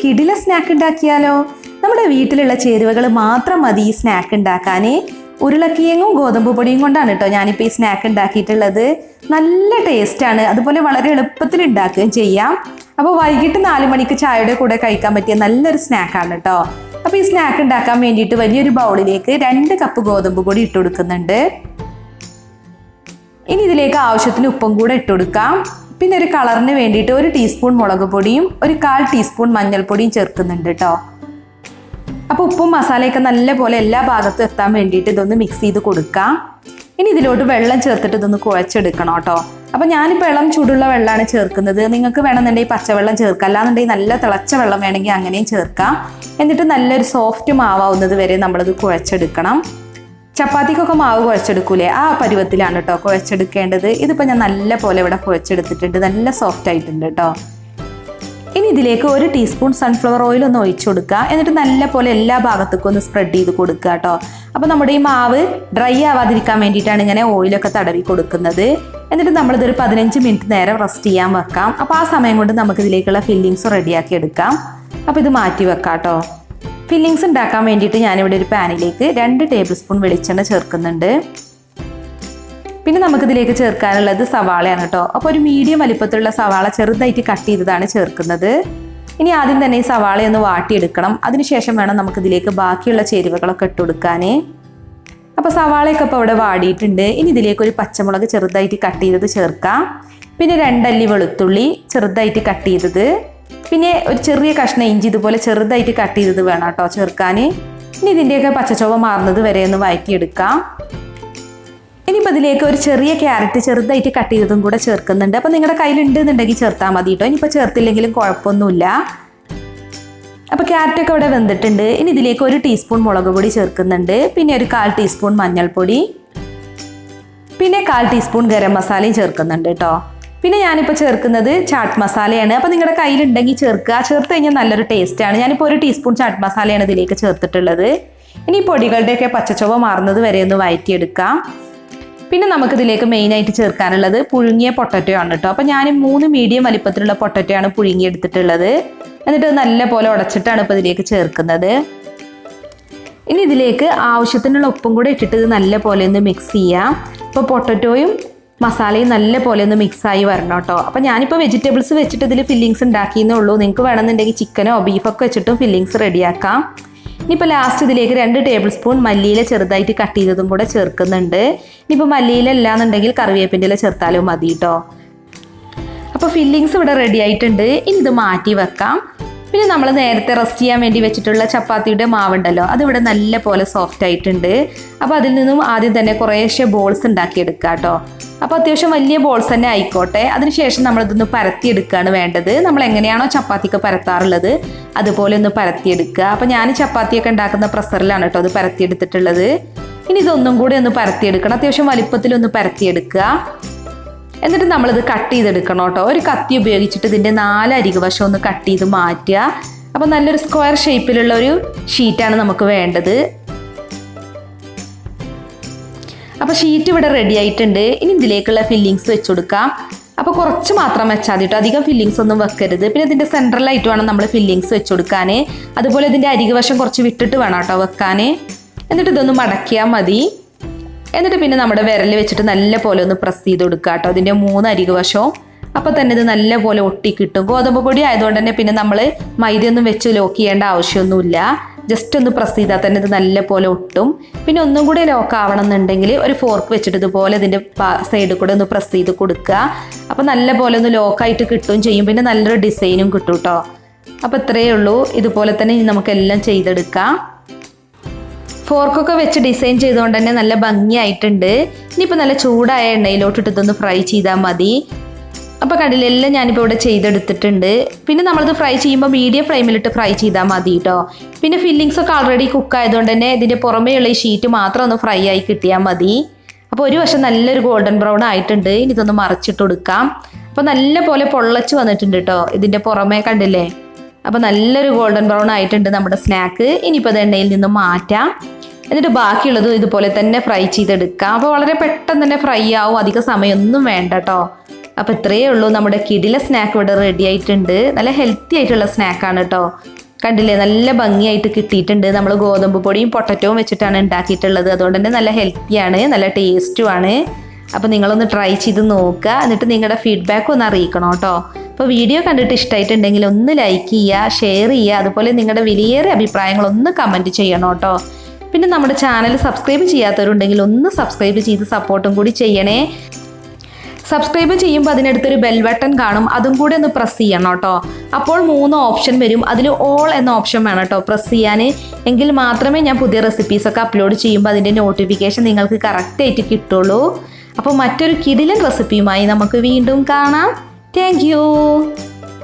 കിടില സ്നാക്ക് ഉണ്ടാക്കിയാലോ? നമ്മുടെ വീട്ടിലുള്ള ചേരുവകൾ മാത്രം മതി ഈ സ്നാക്ക് ഉണ്ടാക്കാൻ. ഉരുളക്കിഴങ്ങും ഗോതമ്പ് പൊടിയും കൊണ്ടാണ് കേട്ടോ ഞാനിപ്പോൾ ഈ സ്നാക്ക് ഉണ്ടാക്കിയിട്ടുള്ളത്. നല്ല ടേസ്റ്റാണ്, അതുപോലെ വളരെ എളുപ്പത്തിൽ ഉണ്ടാക്കുകയും ചെയ്യാം. അപ്പോൾ വൈകിട്ട് 4 മണിക്ക് ചായയുടെ കൂടെ കഴിക്കാൻ പറ്റിയ നല്ലൊരു സ്നാക്കാണ് കേട്ടോ. അപ്പോൾ ഈ സ്നാക്ക് ഉണ്ടാക്കാൻ വേണ്ടിയിട്ട് വലിയൊരു ബൗളിലേക്ക് 2 കപ്പ് ഗോതമ്പ് പൊടി ഇട്ട് കൊടുക്കുന്നുണ്ട്. ഇനി ഇതിലേക്ക് ആവശ്യത്തിന് ഉപ്പും കൂടെ ഇട്ട് കൊടുക്കാം. പിന്നെ ഒരു കളറിന് വേണ്ടിയിട്ട് 1 ടീസ്പൂൺ മുളക് പൊടിയും 1/4 ടീസ്പൂൺ മഞ്ഞൾപ്പൊടിയും ചേർക്കുന്നുണ്ട് കേട്ടോ. അപ്പോൾ ഉപ്പും മസാലയൊക്കെ നല്ലപോലെ എല്ലാ ഭാഗത്തും എത്താൻ വേണ്ടിയിട്ട് ഇതൊന്ന് മിക്സ് ചെയ്ത് കൊടുക്കാം. ഇനി ഇതിലോട്ട് വെള്ളം ചേർത്തിട്ട് ഇതൊന്ന് കുഴച്ചെടുക്കണം കേട്ടോ. അപ്പോൾ ഞാനിപ്പോൾ ഇളം ചൂടുള്ള വെള്ളമാണ് ചേർക്കുന്നത്. നിങ്ങൾക്ക് വേണമെന്നുണ്ടെങ്കിൽ പച്ചവെള്ളം ചേർക്കാം, അല്ലാന്നുണ്ടെങ്കിൽ നല്ല തിളച്ച വെള്ളം വേണമെങ്കിൽ അങ്ങനെയും ചേർക്കാം. എന്നിട്ട് നല്ലൊരു സോഫ്റ്റ് മാവാവുന്നത് വരെ നമ്മളിത് കുഴച്ചെടുക്കണം. ചപ്പാത്തിക്കൊക്കെ മാവ് കുഴച്ചെടുക്കൂലേ, ആ പരുവത്തിലാണ് കേട്ടോ കുഴച്ചെടുക്കേണ്ടത്. ഇതിപ്പോൾ ഞാൻ നല്ല പോലെ ഇവിടെ കുഴച്ചെടുത്തിട്ടുണ്ട്, നല്ല സോഫ്റ്റ് ആയിട്ടുണ്ട് കേട്ടോ. ഇനി ഇതിലേക്ക് 1 ടീസ്പൂൺ സൺഫ്ലവർ ഓയിൽ ഒന്ന് ഒഴിച്ചു കൊടുക്കുക. എന്നിട്ട് നല്ല പോലെ എല്ലാ ഭാഗത്തേക്കും ഒന്ന് സ്പ്രെഡ് ചെയ്ത് കൊടുക്കുക കേട്ടോ. അപ്പോൾ നമ്മുടെ ഈ മാവ് ഡ്രൈ ആവാതിരിക്കാൻ വേണ്ടിയിട്ടാണ് ഇങ്ങനെ ഓയിലൊക്കെ തടവി കൊടുക്കുന്നത്. എന്നിട്ട് നമ്മളിതൊരു 15 മിനിറ്റ് നേരം റെസ്റ്റ് ചെയ്യാൻ വെക്കാം. അപ്പോൾ ആ സമയം കൊണ്ട് നമുക്ക് ഇതിലേക്കുള്ള ഫില്ലിങ്സ് റെഡിയാക്കി എടുക്കാം. അപ്പോൾ ഇത് മാറ്റി വെക്കാം കേട്ടോ. ഫില്ലിങ്സ് ഉണ്ടാക്കാൻ വേണ്ടിയിട്ട് ഞാനിവിടെ ഒരു പാനിലേക്ക് 2 ടേബിൾ സ്പൂൺ വെളിച്ചെണ്ണ ചേർക്കുന്നുണ്ട്. പിന്നെ നമുക്കിതിലേക്ക് ചേർക്കാനുള്ളത് സവാളയാണ് കേട്ടോ. അപ്പോൾ ഒരു മീഡിയം വലിപ്പത്തിലുള്ള സവാള ചെറുതായിട്ട് കട്ട് ചെയ്തതാണ് ചേർക്കുന്നത്. ഇനി ആദ്യം തന്നെ ഈ സവാളയൊന്ന് വാട്ടിയെടുക്കണം. അതിനുശേഷം വേണം നമുക്കിതിലേക്ക് ബാക്കിയുള്ള ചേരുവകളൊക്കെ ഇട്ട് കൊടുക്കാൻ. അപ്പോൾ സവാളയൊക്കെ ഇപ്പോൾ ഇവിടെ വാടിയിട്ടുണ്ട്. ഇനി ഇതിലേക്ക് ഒരു പച്ചമുളക് ചെറുതായിട്ട് കട്ട് ചെയ്തത് ചേർക്കാം. പിന്നെ 2 അല്ലി വെളുത്തുള്ളി ചെറുതായിട്ട് കട്ട് ചെയ്തത്, പിന്നെ ഒരു ചെറിയ കഷ്ണം ഇഞ്ചി ഇതുപോലെ ചെറുതായിട്ട് കട്ട് ചെയ്തത് വേണം കേട്ടോ ചേർക്കാൻ. ഇനി ഇതിൻ്റെയൊക്കെ പച്ചച്ചുവ മാറുന്നത് വരെ ഒന്ന് വഴറ്റിയെടുക്കാം. ഇനിയിപ്പോൾ ഇതിലേക്ക് ഒരു ചെറിയ ക്യാരറ്റ് ചെറുതായിട്ട് കട്ട് ചെയ്തതും കൂടെ ചേർക്കുന്നുണ്ട്. അപ്പോൾ നിങ്ങളുടെ കയ്യിലുണ്ടെന്നുണ്ടെങ്കിൽ ചേർത്താൽ മതി കേട്ടോ. ഇനിയിപ്പോൾ ചേർത്തില്ലെങ്കിലും കുഴപ്പമൊന്നുമില്ല. അപ്പോൾ ക്യാരറ്റൊക്കെ ഇവിടെ വെന്തിട്ടുണ്ട്. ഇനി ഇതിലേക്ക് 1 ടീസ്പൂൺ മുളക് പൊടി ചേർക്കുന്നുണ്ട്. പിന്നെ ഒരു 1/4 ടീസ്പൂൺ മഞ്ഞൾപ്പൊടി, പിന്നെ 1/4 ടീസ്പൂൺ ഗരം മസാലയും ചേർക്കുന്നുണ്ട് കേട്ടോ. പിന്നെ ഞാനിപ്പോൾ ചേർക്കുന്നത് ചാട്ട് മസാലയാണ്. അപ്പോൾ നിങ്ങളുടെ കയ്യിലുണ്ടെങ്കിൽ ചേർക്കുക, ചേർത്ത് കഴിഞ്ഞാൽ നല്ലൊരു ടേസ്റ്റാണ്. ഞാനിപ്പോൾ 1 ടീസ്പൂൺ ചാട്ട് മസാലയാണ് ഇതിലേക്ക് ചേർത്തിട്ടുള്ളത്. ഇനി പൊടികളുടെയൊക്കെ പച്ചച്ചുവ മാറുന്നത് വരെ ഒന്ന് വഴറ്റിയെടുക്കാം. പിന്നെ നമുക്കിതിലേക്ക് മെയിനായിട്ട് ചേർക്കാനുള്ളത് പുഴുങ്ങിയ പൊട്ടറ്റോ ആണ് കേട്ടോ. അപ്പോൾ ഞാൻ 3 മീഡിയം വലിപ്പത്തിലുള്ള പൊട്ടറ്റോ ആണ് പുഴുങ്ങിയെടുത്തിട്ടുള്ളത്. എന്നിട്ട് നല്ല പോലെ ഉടച്ചിട്ടാണ് ഇപ്പോൾ ഇതിലേക്ക് ചേർക്കുന്നത്. ഇനി ഇതിലേക്ക് ആവശ്യത്തിനുള്ള ഉപ്പും കൂടെ ഇട്ടിട്ട് ഇത് നല്ല പോലെ ഒന്ന് മിക്സ് ചെയ്യാം. അപ്പോൾ പൊട്ടറ്റോയും മസാലയും നല്ല പോലെ ഒന്ന് മിക്സായി വരണം കേട്ടോ. അപ്പോൾ ഞാനിപ്പോൾ വെജിറ്റബിൾസ് വെച്ചിട്ട് ഇതിൽ ഫില്ലിങ്സ് ഉണ്ടാക്കിയെന്നേ ഉള്ളൂ. നിങ്ങൾക്ക് വേണമെന്നുണ്ടെങ്കിൽ ചിക്കനോ ബീഫൊക്കെ വെച്ചിട്ടും ഫില്ലിങ്സ് റെഡിയാക്കാം. ഇനിയിപ്പോൾ ലാസ്റ്റ് ഇതിലേക്ക് 2 ടേബിൾ സ്പൂൺ മല്ലിയില ചെറുതായിട്ട് കട്ട് ചെയ്തതും കൂടെ ചേർക്കുന്നുണ്ട്. ഇനിയിപ്പോൾ മല്ലിയില ഇല്ലാന്നുണ്ടെങ്കിൽ കറിവേപ്പിൻ്റെ ഇല ചേർത്താലും മതി കേട്ടോ. അപ്പോൾ ഫില്ലിങ്സ് ഇവിടെ റെഡി ആയിട്ടുണ്ട്. ഇനി ഇത് മാറ്റി വെക്കാം. പിന്നെ നമ്മൾ നേരത്തെ റെസ്റ്റ് ചെയ്യാൻ വേണ്ടി വെച്ചിട്ടുള്ള ചപ്പാത്തിയുടെ മാവുണ്ടല്ലോ, അതിവിടെ നല്ല പോലെ സോഫ്റ്റ് ആയിട്ടുണ്ട്. അപ്പോൾ അതിൽ നിന്നും ആദ്യം തന്നെ കുറേശ്ശെ ബോൾസ് ഉണ്ടാക്കിയെടുക്കുക കേട്ടോ. അപ്പോൾ അത്യാവശ്യം വലിയ ബോൾസ് തന്നെ ആയിക്കോട്ടെ. അതിനുശേഷം നമ്മളിതൊന്ന് പരത്തിയെടുക്കുകയാണ് വേണ്ടത്. നമ്മൾ എങ്ങനെയാണോ ചപ്പാത്തിക്ക് പരത്താറുള്ളത് അതുപോലെ ഒന്ന് പരത്തിയെടുക്കുക. അപ്പോൾ ഞാൻ ചപ്പാത്തിയൊക്കെ ഉണ്ടാക്കുന്ന പ്രഷറിലാണ് കേട്ടോ അത് പരത്തിയെടുത്തിട്ടുള്ളത്. ഇനി ഇതൊന്നും കൂടി ഒന്ന് പരത്തിയെടുക്കണം. അത്യാവശ്യം വലിപ്പത്തിലൊന്ന് പരത്തിയെടുക്കുക. എന്നിട്ട് നമ്മളിത് കട്ട് ചെയ്തെടുക്കണം കേട്ടോ. ഒരു കത്തി ഉപയോഗിച്ചിട്ട് ഇതിൻ്റെ 4 അരികു വശം ഒന്ന് കട്ട് ചെയ്ത് മാറ്റുക. അപ്പോൾ നല്ലൊരു സ്ക്വയർ ഷേപ്പിലുള്ള ഒരു ഷീറ്റാണ് നമുക്ക് വേണ്ടത്. അപ്പോൾ ഷീറ്റ് ഇവിടെ റെഡി ആയിട്ടുണ്ട്. ഇനി ഇതിലേക്കുള്ള ഫില്ലിങ്സ് വെച്ച് കൊടുക്കാം. അപ്പോൾ കുറച്ച് മാത്രം വെച്ചാൽ മതി കേട്ടോ, അധികം ഫില്ലിങ്സ് ഒന്നും വെക്കരുത്. പിന്നെ ഇതിൻ്റെ സെൻട്രലായിട്ട് വേണം നമ്മൾ ഫില്ലിങ്സ് വെച്ച് കൊടുക്കാൻ. അതുപോലെ ഇതിൻ്റെ അരികു വശം കുറച്ച് വിട്ടിട്ട് വേണം കേട്ടോ വെക്കാൻ. എന്നിട്ട് ഇതൊന്ന് മടക്കിയാൽ മതി. എന്നിട്ട് പിന്നെ നമ്മുടെ വിരൽ വെച്ചിട്ട് നല്ല പോലെ ഒന്ന് പ്രസ് ചെയ്ത് കൊടുക്കുക കേട്ടോ ഇതിൻ്റെ 3 അരികു വശവും. അപ്പോൾ തന്നെ ഇത് നല്ല പോലെ ഒട്ടി കിട്ടും. ഗോതമ്പ് പൊടി ആയതുകൊണ്ട് തന്നെ പിന്നെ നമ്മൾ മൈദയൊന്നും വെച്ച് ലോക്ക് ചെയ്യേണ്ട ആവശ്യമൊന്നുമില്ല. ജസ്റ്റ് ഒന്ന് പ്രസ് ചെയ്താൽ തന്നെ ഇത് നല്ല പോലെ ഒട്ടും. പിന്നെ ഒന്നും കൂടി ലോക്ക് ആവണം എന്നുണ്ടെങ്കിൽ ഒരു ഫോർക്ക് വെച്ചിട്ട് ഇതുപോലെ ഇതിൻ്റെ സൈഡിൽ കൂടെ ഒന്ന് പ്രസ് ചെയ്ത് കൊടുക്കുക. അപ്പോൾ നല്ല പോലെ ഒന്ന് ലോക്കായിട്ട് കിട്ടുകയും ചെയ്യും. പിന്നെ നല്ലൊരു ഡിസൈനും കിട്ടും കേട്ടോ. അപ്പോൾ ഇത്രയേ ഉള്ളൂ. ഇതുപോലെ തന്നെ നമുക്കെല്ലാം ചെയ്തെടുക്കാം. ഫോർക്കൊക്കെ വെച്ച് ഡിസൈൻ ചെയ്തുകൊണ്ട് തന്നെ നല്ല ഭംഗിയായിട്ടുണ്ട്. ഇനിയിപ്പോൾ നല്ല ചൂടായ എണ്ണയിലോട്ടിട്ട് ഇതൊന്ന് ഫ്രൈ ചെയ്താൽ മതി. അപ്പോൾ കടലെല്ലാം ഞാനിപ്പോൾ ഇവിടെ ചെയ്തെടുത്തിട്ടുണ്ട്. പിന്നെ നമ്മളിത് ഫ്രൈ ചെയ്യുമ്പോൾ മീഡിയം ഫ്ലെയിമിലിട്ട് ഫ്രൈ ചെയ്താൽ മതി കേട്ടോ. പിന്നെ ഫില്ലിങ്സ് ഒക്കെ ആൾറെഡി കുക്ക് ആയതുകൊണ്ട് തന്നെ ഇതിൻ്റെ പുറമേയുള്ള ഈ ഷീറ്റ് മാത്രം ഒന്ന് ഫ്രൈ ആയി കിട്ടിയാൽ മതി. അപ്പോൾ ഒരു വശം നല്ലൊരു ഗോൾഡൻ ബ്രൗൺ ആയിട്ടുണ്ട്. ഇനി ഇതൊന്ന് മറിച്ചിട്ട് കൊടുക്കാം. അപ്പോൾ നല്ല പോലെ പൊള്ളച്ച് വന്നിട്ടുണ്ട് കേട്ടോ ഇതിൻ്റെ പുറമേ, കണ്ടില്ലേ? അപ്പോൾ നല്ലൊരു ഗോൾഡൻ ബ്രൗൺ ആയിട്ടുണ്ട് നമ്മുടെ സ്നാക്ക്. ഇനിയിപ്പോൾ അത് എണ്ണയിൽ നിന്ന് മാറ്റാം. എന്നിട്ട് ബാക്കിയുള്ളത് ഇതുപോലെ തന്നെ ഫ്രൈ ചെയ്തെടുക്കാം. അപ്പോൾ വളരെ പെട്ടെന്ന് തന്നെ ഫ്രൈ ആവും, അധിക സമയമൊന്നും വേണ്ട കേട്ടോ. അപ്പോൾ ഇത്രയേ ഉള്ളൂ, നമ്മുടെ കിടില സ്നാക്ക് ഇവിടെ റെഡി ആയിട്ടുണ്ട്. നല്ല ഹെൽത്തി ആയിട്ടുള്ള സ്നാക്കാണ് കേട്ടോ. കണ്ടില്ലേ, നല്ല ഭംഗിയായിട്ട് കിട്ടിയിട്ടുണ്ട്. നമ്മൾ ഗോതമ്പ് പൊടിയും പൊട്ടറ്റോവും വെച്ചിട്ടാണ് ഉണ്ടാക്കിയിട്ടുള്ളത്. അതുകൊണ്ട് തന്നെ നല്ല ഹെൽത്തിയാണ്, നല്ല ടേസ്റ്റുമാണ്. അപ്പോൾ നിങ്ങളൊന്ന് ട്രൈ ചെയ്ത് നോക്കുക, എന്നിട്ട് നിങ്ങളുടെ ഫീഡ്ബാക്ക് ഒന്ന് അറിയിക്കണം കേട്ടോ. അപ്പോൾ വീഡിയോ കണ്ടിട്ട് ഇഷ്ടമായിട്ടുണ്ടെങ്കിൽ ഒന്ന് ലൈക്ക് ചെയ്യുക, ഷെയർ ചെയ്യുക, അതുപോലെ നിങ്ങളുടെ വിലയേറിയ അഭിപ്രായങ്ങളൊന്ന് കമൻറ്റ് ചെയ്യണം കേട്ടോ. പിന്നെ നമ്മുടെ ചാനൽ സബ്സ്ക്രൈബ് ചെയ്യാത്തവരുണ്ടെങ്കിൽ ഒന്ന് സബ്സ്ക്രൈബ് ചെയ്ത് സപ്പോർട്ടും കൂടി ചെയ്യണേ. സബ്സ്ക്രൈബ് ചെയ്യുമ്പോൾ അതിനടുത്തൊരു ബെൽ ബട്ടൺ കാണും, അതും കൂടി ഒന്ന് പ്രസ് ചെയ്യണം കേട്ടോ. അപ്പോൾ 3 ഓപ്ഷൻ വരും, അതിൽ ഓൾ എന്ന ഓപ്ഷൻ വേണം കേട്ടോ പ്രസ് ചെയ്യാൻ. എങ്കിൽ മാത്രമേ ഞാൻ പുതിയ റെസിപ്പീസൊക്കെ അപ്ലോഡ് ചെയ്യുമ്പോൾ അതിൻ്റെ നോട്ടിഫിക്കേഷൻ നിങ്ങൾക്ക് കറക്റ്റായിട്ട് കിട്ടുള്ളൂ. അപ്പോൾ മറ്റൊരു കിടിലൻ റെസിപ്പിയുമായി നമുക്ക് വീണ്ടും കാണാം. Thank you.